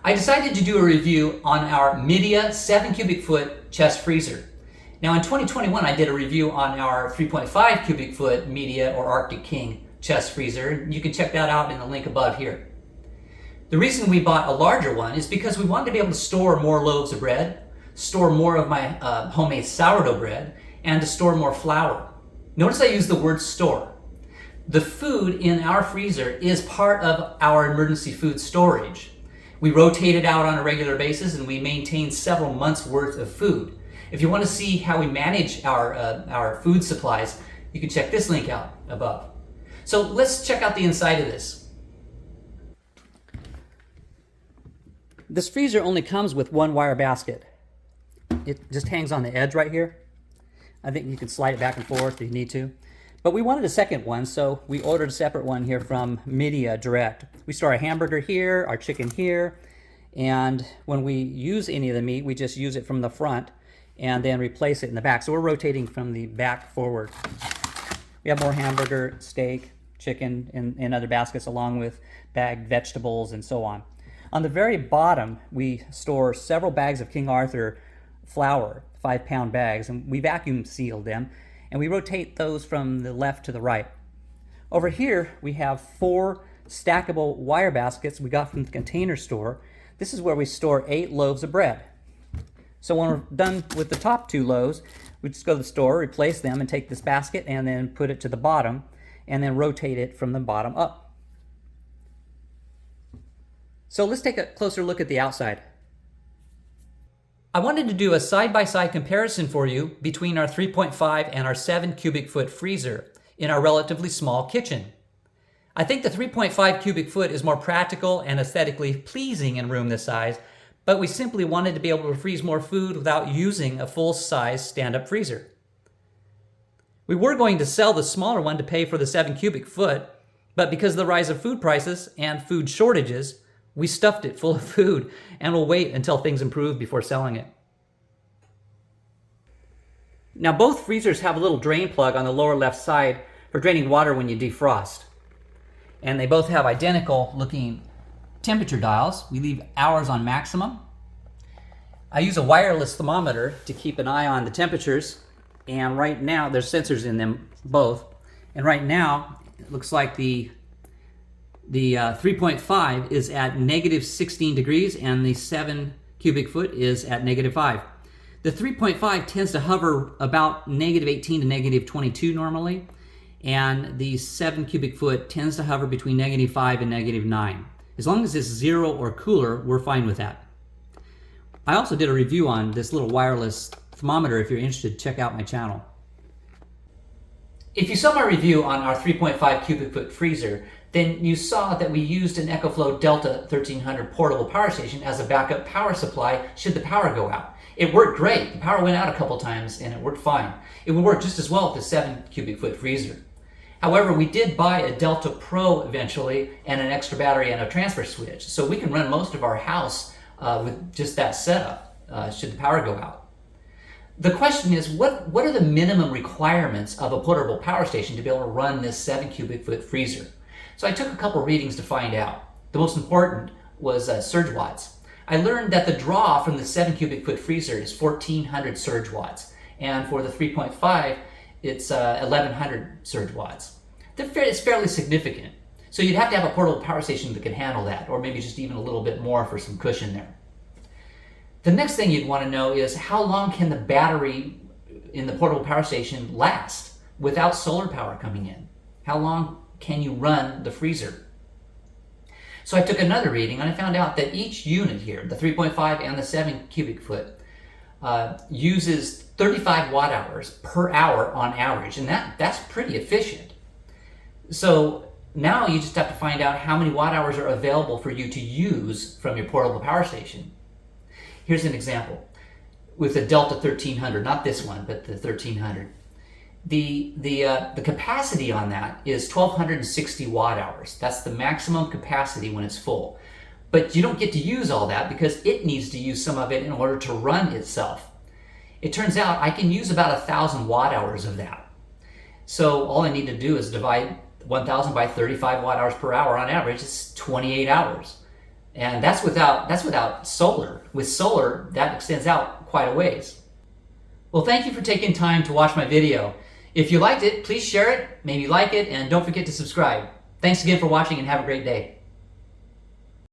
I decided to do a review on our Midea 7 cubic foot chest freezer. Now in 2021 I did a review on our 3.5 cubic foot Midea or Arctic King chest freezer. You can check that out in the link above here. The reason we bought a larger one is because we wanted to be able to store more loaves of bread, store more of my homemade sourdough bread, and to store more flour. Notice I use the word store. The food in our freezer is part of our emergency food storage. We rotate it out on a regular basis and we maintain several months worth of food. If you want to see how we manage our food supplies, you can check this link out above. So let's check out the inside of this. This freezer only comes with one wire basket. It just hangs on the edge right here. I think you can slide it back and forth if you need to. But we wanted a second one, so we ordered a separate one here from Midea Direct. We store our hamburger here, our chicken here, and when we use any of the meat, we just use it from the front and then replace it in the back. So we're rotating from the back forward. We have more hamburger, steak, chicken, and other baskets along with bagged vegetables and so on. On the very bottom, we store several bags of King Arthur flour, 5-pound bags, and we vacuum sealed them, and we rotate those from the left to the right. Over here, we have 4 stackable wire baskets we got from the Container Store. This is where we store 8 loaves of bread. So when we're done with the top 2 loaves, we just go to the store, replace them, and take this basket and then put it to the bottom, and then rotate it from the bottom up. So let's take a closer look at the outside. I wanted to do a side-by-side comparison for you between our 3.5 and our 7 cubic foot freezer in our relatively small kitchen. I think the 3.5 cubic foot is more practical and aesthetically pleasing in a room this size, but we simply wanted to be able to freeze more food without using a full-size stand-up freezer. We were going to sell the smaller one to pay for the 7 cubic foot, but because of the rise of food prices and food shortages, we stuffed it full of food and will wait until things improve before selling it. Now both freezers have a little drain plug on the lower left side for draining water when you defrost. And they both have identical looking temperature dials. We leave hours on maximum. I use a wireless thermometer to keep an eye on the temperatures, and right now there's sensors in them both. And right now it looks like the 3.5 is at negative 16 degrees and the 7 cubic foot is at negative 5. The 3.5 tends to hover about negative 18 to negative 22 normally, and the 7 cubic foot tends to hover between negative 5 and negative 9. As long as it's 0 or cooler, we're fine with that. I also did a review on this little wireless thermometer. If you're interested, check out my channel. If you saw my review on our 3.5 cubic foot freezer, then you saw that we used an EcoFlow Delta 1300 portable power station as a backup power supply should the power go out. It worked great. The power went out a couple times and it worked fine. It would work just as well with the 7 cubic foot freezer. However, we did buy a Delta Pro eventually and an extra battery and a transfer switch, so we can run most of our house with just that setup should the power go out. The question is, what are the minimum requirements of a portable power station to be able to run this 7 cubic foot freezer? So I took a couple readings to find out. The most important was surge watts. I learned that the draw from the 7 cubic foot freezer is 1400 surge watts, and for the 3.5 it's 1100 surge watts. It's fairly significant. So you'd have to have a portable power station that can handle that, or maybe just even a little bit more for some cushion there. The next thing you'd want to know is how long can the battery in the portable power station last without solar power coming in? How long can you run the freezer? So I took another reading and I found out that each unit here, the 3.5 and the 7 cubic foot, uses 35 watt hours per hour on average, and that's pretty efficient. So now you just have to find out how many watt hours are available for you to use from your portable power station. Here's an example with the Delta 1300, not this one, but the 1300. The capacity on that is 1260 watt hours. That's the maximum capacity when it's full. But you don't get to use all that because it needs to use some of it in order to run itself. It turns out I can use about 1,000 watt hours of that. So all I need to do is divide 1,000 by 35 watt hours per hour on average. It's 28 hours. And that's without solar. With solar, that extends out quite a ways. Well, thank you for taking time to watch my video. If you liked it, please share it, maybe like it, and don't forget to subscribe. Thanks again for watching and have a great day.